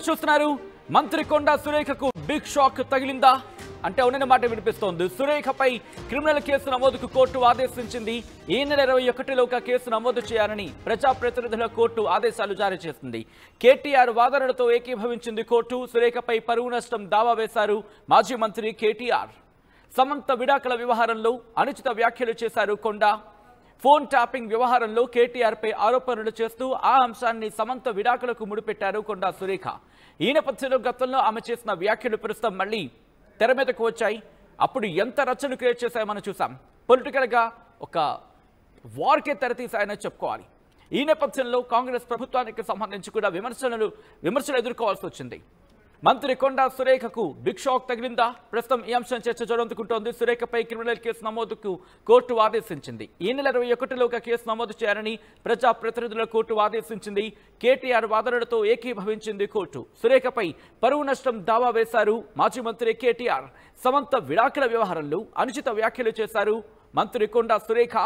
చూస్తున్నారు. మంత్రి కొండా సురేఖకు big shock తగిలిందా అంటే అవునన్న మాట వినిపిస్తోంది. సురేఖపై క్రిమినల్ కేసు నమోదుకు కోర్టు ఆదేశించింది. ఈ నెల 21లోగా కేసు నమోదు చేయాలని ప్రజాప్రతినిధుల కోర్టు ఆదేశాలు జారీ చేసింది. కేటీఆర్ వాదనలతో ఏకీభవించింది కోర్టు. సురేఖపై పరువు నష్టం దావా వేశారు మాజీ మంత్రి కేటీఆర్. సమంత విడాకుల వ్యవహారంలో అనుచిత వ్యాఖ్యలు చేశారు కొండా. ఫోన్ ట్యాపింగ్ వ్యవహారంలో కేటీఆర్పై ఆరోపణలు చేస్తూ ఆ అంశాన్ని సమంత విడాకులకు ముడిపెట్టారు కొండా సురేఖ. ఈ నేపథ్యంలో గతంలో ఆమె చేసిన వ్యాఖ్యలు ప్రస్తుతం మళ్ళీ తెర మీదకు వచ్చాయి. అప్పుడు ఎంత రచ్చను క్రియేట్ చేశాయో మనం చూసాం. పొలిటికల్గా ఒక వార్కే తెరతీశాయని చెప్పుకోవాలి. ఈ నేపథ్యంలో కాంగ్రెస్ ప్రభుత్వానికి సంబంధించి కూడా విమర్శలు ఎదుర్కోవాల్సి వచ్చింది. మంత్రి కొండా సురేఖకు బిగ్ షాక్ తగిలిందా? ప్రస్తుతం ఈ అంశం చర్చ జరుగుతుంటోంది. సురేఖపై క్రిమినల్ కేసు నమోదుకు కోర్టు ఆదేశించింది. ఈ నెల 21లోగా కేసు నమోదు చేయాలని ప్రజాప్రతినిధుల కోర్టు ఆదేశించింది. కేటీఆర్ వాదనలతో ఏకీభవించింది కోర్టు. సురేఖపై పరువు నష్టం దావా వేశారు మాజీ మంత్రి కేటీఆర్. సమంత విడాకుల వ్యవహారంలో అనుచిత వ్యాఖ్యలు చేశారు మంత్రి కొండా సురేఖ.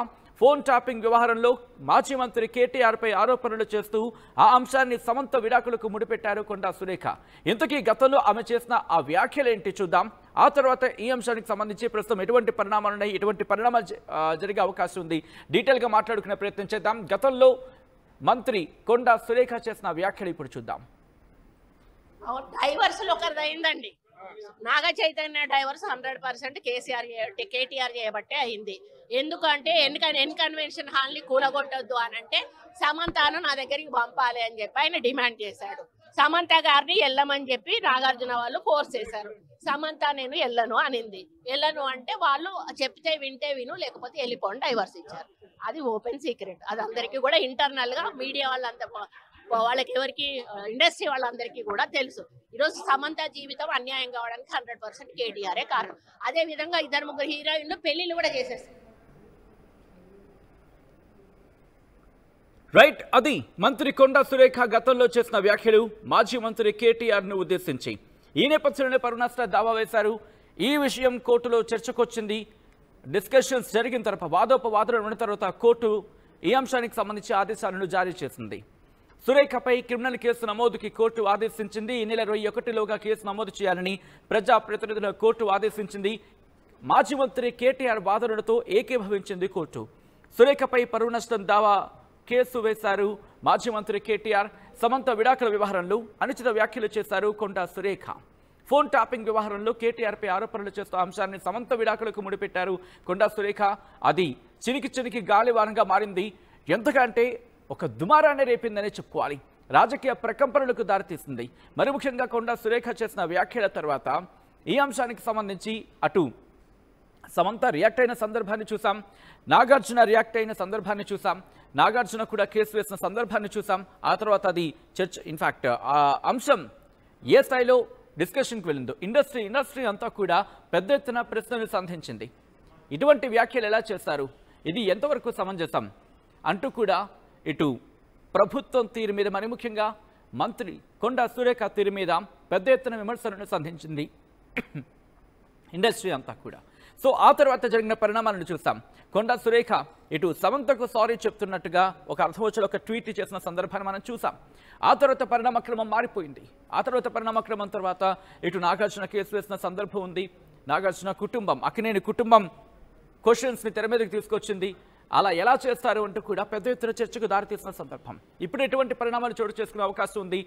ఫోన్ ట్యాపింగ్ వ్యవహారంలో మాజీ మంత్రి కేటీఆర్పై ఆరోపణలు చేస్తూ ఆ అంశాన్ని సమంత విడాకులకు ముడిపెట్టారు కొండా సురేఖ. ఇంతకీ గతంలో ఆమె చేసిన ఆ వ్యాఖ్యలేంటి చూద్దాం. ఆ తర్వాత ఈ అంశానికి సంబంధించి ప్రస్తుతం ఎటువంటి పరిణామాలు ఉన్నాయి, ఎటువంటి పరిణామాలు జరిగే అవకాశం ఉంది, డీటెయిల్గా మాట్లాడుకునే ప్రయత్నం చేద్దాం. గతంలో మంత్రి కొండా సురేఖ చేసిన వ్యాఖ్యలు ఇప్పుడు చూద్దాం. డైవర్సులు ఒకరిది అయిందండి. నాగ చైతన్య డైవర్స్ 100% కేటీఆర్ చేయబట్టే అయింది. ఎందుకంటే ఎన్కన్వెన్షన్ హాల్ని కూలగొట్టొద్దు అని అంటే సమంతను నా దగ్గరికి పంపాలి అని చెప్పి ఆయన డిమాండ్ చేశాడు. సమంత గారిని వెళ్ళమని చెప్పి నాగార్జున వాళ్ళు ఫోర్స్ చేశారు. సమంత నేను వెళ్ళను అనింది. వెళ్ళను అంటే వాళ్ళు చెప్తే వింటే విను, లేకపోతే వెళ్ళిపోండి, డైవర్స్ ఇచ్చారు. అది ఓపెన్ సీక్రెట్. అది అందరికీ కూడా ఇంటర్నల్ గా మీడియా వాళ్ళంతా వాళ్ళకి ఎవరికి ఇండస్ట్రీ వాళ్ళందరికీ కూడా తెలుసు. ఈరోజు సమంత జీవితం అన్యాయం కావడానికి 100% కేటీఆరే కారణం. అదే విధంగా 2-3 హీరోయిన్లు పెళ్లిళ్ళు కూడా చేసేస్తారు. రైట్, అది మంత్రి కొండా సురేఖ గతంలో చేసిన వ్యాఖ్యలు మాజీ మంత్రి కేటీఆర్ ను ఉద్దేశించి. ఈ నేపథ్యంలోనే పరువు నష్ట దావా వేశారు. ఈ విషయం కోర్టులో చర్చకొచ్చింది. డిస్కషన్స్ జరిగిన తర్వాత వాదోపవాదనలు ఉన్న తర్వాత కోర్టు ఈ అంశానికి సంబంధించి ఆదేశాలను జారీ చేసింది. సురేఖపై క్రిమినల్ కేసు నమోదుకి కోర్టు ఆదేశించింది. ఈ నెల 21లోగా కేసు నమోదు చేయాలని ప్రజాప్రతినిధుల కోర్టు ఆదేశించింది. మాజీ మంత్రి కేటీఆర్ వాదనలతో ఏకీభవించింది కోర్టు. సురేఖపై పరువు నష్టం దావా కేసు వేశారు మాజీ మంత్రి కేటీఆర్. సమంత విడాకుల వ్యవహారంలో అనుచిత వ్యాఖ్యలు చేశారు కొండా సురేఖ. ఫోన్ ట్యాపింగ్ వ్యవహారంలో కేటీఆర్పై ఆరోపణలు చేస్తూ అంశాన్ని సమంత విడాకులకు ముడిపెట్టారు కొండా సురేఖ. అది చినికి గాలివానంగా మారింది. ఎంతకంటే ఒక దుమారాన్ని రేపిందనే చెప్పుకోవాలి. రాజకీయ ప్రకంపనలకు దారితీసింది. మరి ముఖ్యంగా కొండా సురేఖ చేసిన వ్యాఖ్యల తర్వాత ఈ అంశానికి సంబంధించి అటు సమంత రియాక్ట్ అయిన సందర్భాన్ని చూసాం, నాగార్జున రియాక్ట్ అయిన సందర్భాన్ని చూసాం, నాగార్జున కూడా కేసు వేసిన సందర్భాన్ని చూసాం. ఆ తర్వాత అది చర్చ, ఇన్ఫ్యాక్ట్ ఆ అంశం ఏ స్థాయిలో డిస్కషన్కి వెళ్ళిందో ఇండస్ట్రీ అంతా కూడా పెద్ద ఎత్తున ప్రశ్నలు సంధించింది. ఇటువంటి వ్యాఖ్యలు ఎలా చేస్తారు, ఇది ఎంతవరకు సమంజసం అంటూ కూడా ఇటు ప్రభుత్వం తీరు మీద, మరి ముఖ్యంగా మంత్రి కొండా సురేఖ తీరు మీద పెద్ద ఎత్తున విమర్శలను సంధించింది ఇండస్ట్రీ అంతా కూడా. సో ఆ తర్వాత జరిగిన పరిణామాలను చూస్తాం. కొండా సురేఖ ఇటు సమంతకు సారీ చెప్తున్నట్టుగా ఒక అర్థవచ్చులో ఒక ట్వీట్ చేసిన సందర్భాన్ని మనం చూసాం. ఆ తర్వాత పరిణామక్రమం మారిపోయింది. ఆ తర్వాత పరిణామక్రమం తర్వాత ఇటు నాగార్జున కేసు వేసిన సందర్భం ఉంది. నాగార్జున కుటుంబం, అక్కినేని కుటుంబం క్వశ్చన్స్ని తెర మీదకి తీసుకొచ్చింది. అలా ఎలా చేస్తారు అంటూ కూడా పెద్ద ఎత్తున చర్చకు దారితీసిన సందర్భం. ఇప్పుడు ఎటువంటి పరిణామాలు చోటు చేసుకునే అవకాశం ఉంది,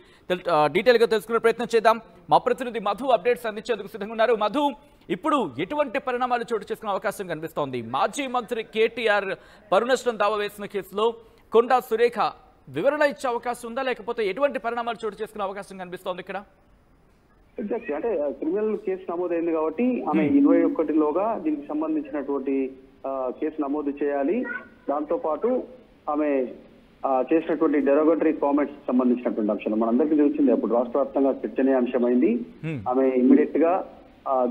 డీటెయిల్గా తెలుసుకునే ప్రయత్నం చేద్దాం. మా ప్రతినిధి మధు అప్డేట్స్ అందించేందుకు సిద్ధంగా ఉన్నారు. మధు, ఇప్పుడు ఎటువంటి పరిణామాలు చోటు చేసుకునే అవకాశం కనిపిస్తోంది? మాజీ మంత్రి కేటీఆర్ పరువు నష్టం దావా వేసిన కేసులో కొండా సురేఖ వివరణ ఇచ్చే అవకాశం ఉందా, లేకపోతే ఎటువంటి పరిణామాలు చోటు చేసుకునే అవకాశం కనిపిస్తోంది ఇక్కడ? ఎగ్జాక్ట్లీ, అంటే క్రిమినల్ కేసు నమోదైంది కాబట్టి ఆమె 21లోగా దీనికి సంబంధించినటువంటి కేసు నమోదు చేయాలి. దాంతో పాటు ఆమె చేసినటువంటి డెరోగటరీ కామెంట్స్ సంబంధించినటువంటి అంశాలు మనందరికీ తెలిసిందే. అప్పుడు రాష్ట్ర వ్యాప్తంగా చర్చనీయాంశమైంది. ఆమె ఇమ్మీడియట్ గా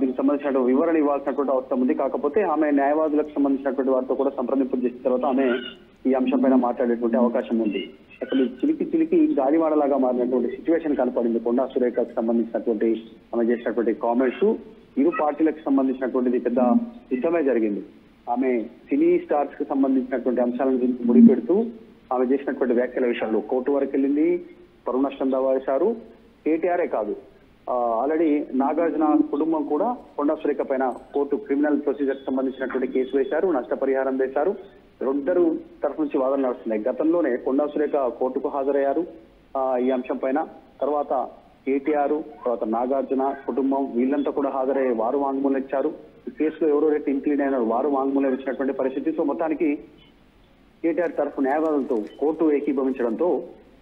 దీనికి సంబంధించిన వివరణ ఇవ్వాల్సినటువంటి అవసరం ఉంది. కాకపోతే ఆమె న్యాయవాదులకు సంబంధించినటువంటి వారితో కూడా సంప్రదింపులు చేసిన తర్వాత ఆమె ఈ అంశం పైన మాట్లాడేటువంటి అవకాశం ఉంది. అసలు చిలికి గాలివాడలాగా మారినటువంటి సిచ్యువేషన్ కనపడింది. కొండా సురేఖకు సంబంధించినటువంటి ఆమె చేసినటువంటి కామెంట్స్ ఇరు పార్టీలకు సంబంధించినటువంటిది పెద్ద యుద్ధమే జరిగింది. ఆమె సినీ స్టార్స్ కు సంబంధించినటువంటి అంశాలను ముడిపెడుతూ ఆమె చేసినటువంటి వ్యాఖ్యల విషయంలో కోర్టు వరకు వెళ్ళింది. పరువు నష్టం దావా వేశారు. కేటీఆర్ఏ కాదు, ఆల్రెడీ నాగార్జున కుటుంబం కూడా కొండా సురేఖ పైన కోర్టు క్రిమినల్ ప్రొసీజర్ సంబంధించినటువంటి కేసు వేశారు, నష్టపరిహారం వేశారు. ఇద్దరు తరఫు నుంచి వాదనలు నడుస్తున్నాయి. గతంలోనే కొండా సురేఖ కోర్టుకు హాజరయ్యారు ఈ అంశం పైన. తర్వాత కేటీఆర్, తర్వాత నాగార్జున కుటుంబం వీళ్ళంతా కూడా హాజరయ్యే వారు వాంగ్మూలం ఇచ్చారు. ఈ కేసులో ఎవరెవరైతే ఇంక్లూడ్ అయినారో వారు వాంగ్మూలం ఇచ్చినటువంటి పరిస్థితి. సో మొత్తానికి కేటీఆర్ తరఫు న్యాయవాదులతో కోర్టు ఏకీభవించడంతో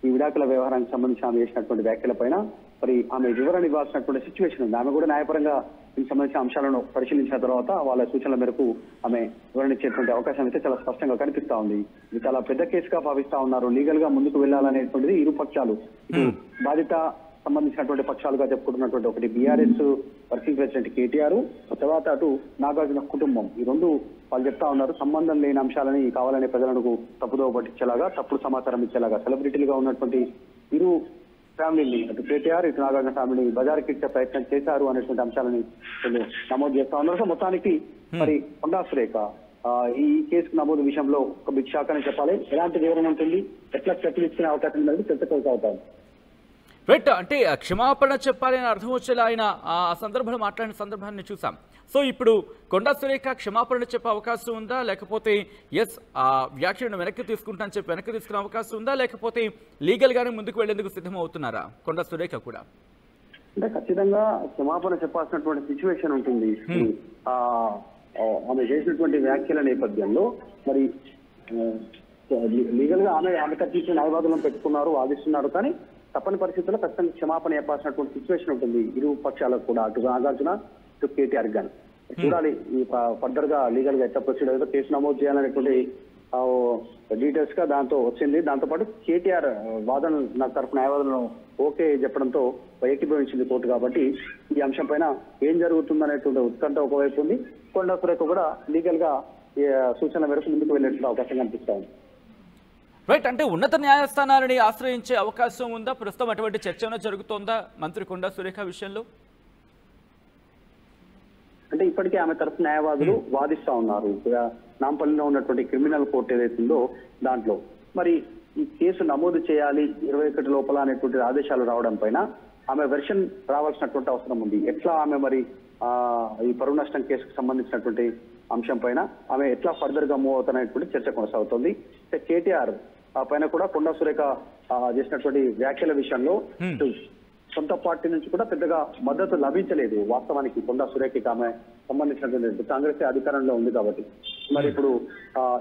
ఈ విడాకుల వ్యవహారానికి సంబంధించి ఆమె చేసినటువంటి వ్యాఖ్యల పైన మరి ఆమె వివరణ ఇవ్వాల్సినటువంటి సిచ్యువేషన్ ఉంది. ఆమె కూడా న్యాయపరంగా దీనికి సంబంధించిన అంశాలను పరిశీలించిన తర్వాత వాళ్ళ సూచనల మేరకు ఆమె వివరణ ఇచ్చేటువంటి అవకాశం అయితే చాలా స్పష్టంగా కనిపిస్తా ఉంది. ఇది చాలా పెద్ద కేసుగా భావిస్తా ఉన్నారు. లీగల్ గా ముందుకు వెళ్లాలనేటువంటిది ఇరు పక్షాలు, బాధిత సంబంధించినటువంటి పక్షాలుగా చెప్పుకుంటున్నటువంటి ఒకటి బీఆర్ఎస్ వర్కింగ్ ప్రెసిడెంట్ కేటీఆర్, తర్వాత అటు నాగార్జున కుటుంబం, ఈ రెండు వాళ్ళు చెప్తా ఉన్నారు సంబంధం లేని అంశాలని కావాలనే ప్రజలకు తప్పుదోవ పట్టించేలాగా, తప్పుడు సమాచారం ఇచ్చేలాగా సెలబ్రిటీలుగా ఉన్నటువంటి ఇరు ఫ్యామిలీని, అటు కేటీఆర్ ఇటు నాగార్జున ఫ్యామిలీ బజారుకి ఇచ్చే ప్రయత్నం చేశారు అనేటువంటి అంశాలని నమోదు చేస్తా ఉన్నారు. సో మొత్తానికి మరి కొండా సురేఖ ఈ కేసు నమోదు విషయంలో ఒక బిగ్ షాక్ అని చెప్పాలి. ఎలాంటి వివరణ ఉంటుంది, ఎట్లా చర్చలు ఇచ్చుకునే అవకాశం అనేది చర్చకొలుతా అవుతారు. రైట్, అంటే క్షమాపణ చెప్పాలి అని అర్థం వచ్చేలా ఆయన ఆ సందర్భంలో మాట్లాడిన సందర్భాన్ని చూసాం. సో ఇప్పుడు కొండా సురేఖ క్షమాపణ చెప్పే అవకాశం ఉందా, లేకపోతే ఎస్ ఆ వ్యాఖ్యలను వెనక్కి తీసుకుంటానని చెప్పి వెనక్కి తీసుకునే అవకాశం ఉందా, లేకపోతే లీగల్ గానే ముందుకు వెళ్లేందుకు సిద్ధమవుతున్నారా కొండా సురేఖ కూడా? అంటే ఖచ్చితంగా క్షమాపణ చెప్పాల్సినటువంటి సిచ్యువేషన్ ఉంటుంది. ఆమె చేసినటువంటి వ్యాఖ్యల నేపథ్యంలో మరి లీగల్ గా ఆమె కట్టించిన న్యాయవాదులను పెట్టుకున్నారు, వాదిస్తున్నారు. కానీ తప్పని పరిస్థితుల్లో ఖచ్చితంగా క్షమాపణ చెప్పాల్సినటువంటి సిచ్యువేషన్ ఉంటుంది ఇరు పక్షాలకు కూడా, అటు నాగార్జున ఇటు కేటీఆర్ గాని. చూడాలి ఈ ఫర్దర్ గా లీగల్ గా ఎట్లా ప్రొసీడ్ అయితే కేసు నమోదు చేయాలనేటువంటి డీటెయిల్స్ గా దాంతో వచ్చింది. దాంతో పాటు కేటీఆర్ వాదన నా తరఫు న్యాయవాదులను ఓకే చెప్పడంతో ఏకీభవించింది కోర్టు. కాబట్టి ఈ అంశం పైన ఏం జరుగుతుందనేటువంటి ఉత్కంఠ ఒకవైపు ఉంది. కొండా సురేఖ కూడా లీగల్ గా సూచనల మేరకు ముందుకు వెళ్ళేటువంటి అవకాశం కనిపిస్తా ఉంది. రైట్, అంటే ఉన్నత న్యాయస్థానాలని ఆశ్రయించే అవకాశం ఉందా? ప్రస్తుతం అటువంటి చర్చ జరుగుతోందా మంత్రి కొండా సురేఖ విషయంలో? అంటే ఇప్పటికే ఆమె తరఫు న్యాయవాదులు వాదిస్తా ఉన్నారు. నాంపల్లిలో ఉన్నటువంటి క్రిమినల్ కోర్టు ఏదైతుందో దాంట్లో మరి ఈ కేసు నమోదు చేయాలి 21 లోపల అనేటువంటి ఆదేశాలు రావడం పైన ఆమె వెర్షన్ రావాల్సినటువంటి అవసరం ఉంది. ఎట్లా ఆమె మరి ఈ పరువు నష్టం కేసుకు సంబంధించినటువంటి అంశం పైన ఆమె ఎట్లా ఫర్దర్ గా మూవ్ అవుతున్నటువంటి చర్చ కొనసాగుతుంది. కేటీఆర్ పైన కూడా కొండా సురేఖ చేసినటువంటి వ్యాఖ్యల విషయంలో సొంత పార్టీ నుంచి కూడా పెద్దగా మద్దతు లభించలేదు. వాస్తవానికి కొండా సురేఖకి ఆమె సంబంధించినటువంటి కాంగ్రెస్ అధికారంలో ఉంది కాబట్టి మరి ఇప్పుడు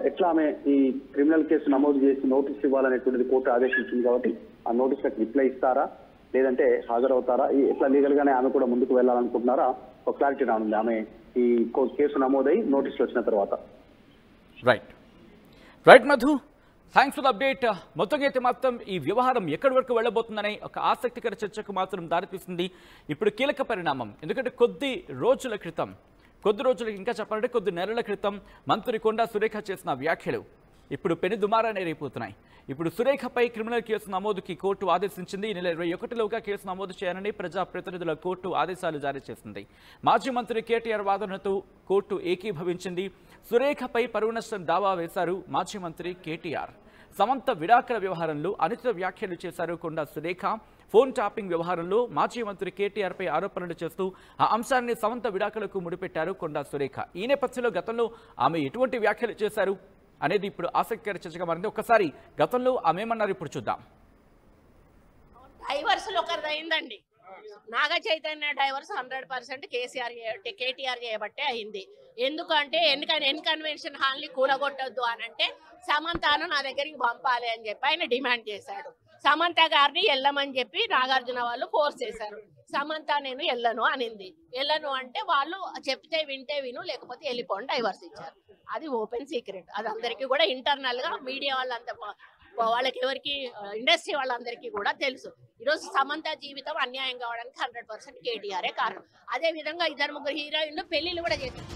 ఎట్లా ఆమె ఈ క్రిమినల్ కేసు నమోదు చేసి నోటీస్ ఇవ్వాలనేటువంటిది కోర్టు ఆదేశించింది. కాబట్టి ఆ నోటీసులకు రిప్లై ఇస్తారా, లేదంటే హాజరవుతారా, ఎట్లా లీగల్ గానే ఆమె కూడా ముందుకు వెళ్ళాలనుకుంటున్నారా ఒక క్లారిటీ రానుంది ఆమె ఈ కేసు నమోదై నోటీసులు వచ్చిన తర్వాత. Right Madhu, thanks for the update. మొత్తంగా అయితే మాత్రం ఈ వ్యవహారం ఎక్కడి వరకు వెళ్ళబోతుందనే ఒక ఆసక్తికర చర్చకు మాత్రం దారితీస్తుంది. ఇప్పుడు కీలక పరిణామం, ఎందుకంటే కొద్ది రోజులకి ఇంకా చెప్పాలంటే కొద్ది నెలల క్రితం మంత్రి కొండా సురేఖ చేసిన వ్యాఖ్యలు ఇప్పుడు పెనుదుమారాన్ని రేపుతున్నాయి. ఇప్పుడు సురేఖపై క్రిమినల్ కేసు నమోదుకి కోర్టు ఆదేశించింది. ఈ నెల 21లోగా కేసు నమోదు చేయాలని ప్రజాప్రతినిధుల కోర్టు ఆదేశాలు జారీ చేసింది. మాజీ మంత్రి కేటీఆర్ వాదనతో కోర్టు ఏకీభవించింది. సురేఖపై పరువు నష్టం దావా వేశారు మాజీ మంత్రి కేటీఆర్. సమంత విడాకుల వ్యవహారంలో అనుచిత వ్యాఖ్యలు చేశారు కొండా సురేఖ. ఫోన్ టాపింగ్ వ్యవహారంలో మాజీ మంత్రి కేటీఆర్ పై ఆరోపణలు చేస్తూ ఆ అంశాన్ని సమంత విడాకులకు ముడిపెట్టారు కొండా సురేఖ. ఈ నేపథ్యంలో గతంలో ఆమె ఎటువంటి వ్యాఖ్యలు చేశారు అనేది ఇప్పుడు ఆసక్తికర చర్చగా మారింది. ఒక్కసారి గతంలో ఆమె ఏమన్నారు ఇప్పుడు చూద్దాం. డైవర్స్ ఒకరిది అయిందండి. నాగ చైతన్య డైవర్స్ 100% కేటీఆర్ చేయబట్టే అయింది. ఎందుకంటే ఎన్కన్వెన్షన్ హాల్ ని కూలగొట్టొద్దు అని అంటే సమంతను నా దగ్గరికి పంపాలి అని చెప్పి ఆయన డిమాండ్ చేశాడు. సమంత గారిని వెళ్ళమని చెప్పి నాగార్జున వాళ్ళు ఫోర్స్ చేశారు. సమంత నేను వెళ్ళను అనింది. వెళ్ళను అంటే వాళ్ళు చెప్తే వింటే విను, లేకపోతే వెళ్ళిపోండి, డైవర్స్ ఇచ్చారు. అది ఓపెన్ సీక్రెట్. అది అందరికీ కూడా ఇంటర్నల్ గా మీడియా వాళ్ళకి ఎవరికి ఇండస్ట్రీ వాళ్ళందరికీ కూడా తెలుసు. ఈరోజు సమంత జీవితం అన్యాయం కావడానికి 100% కేటీఆరే కారణం. అదే విధంగా 2-3 హీరోయిన్లు పెళ్లిళ్ళు కూడా చేశారు.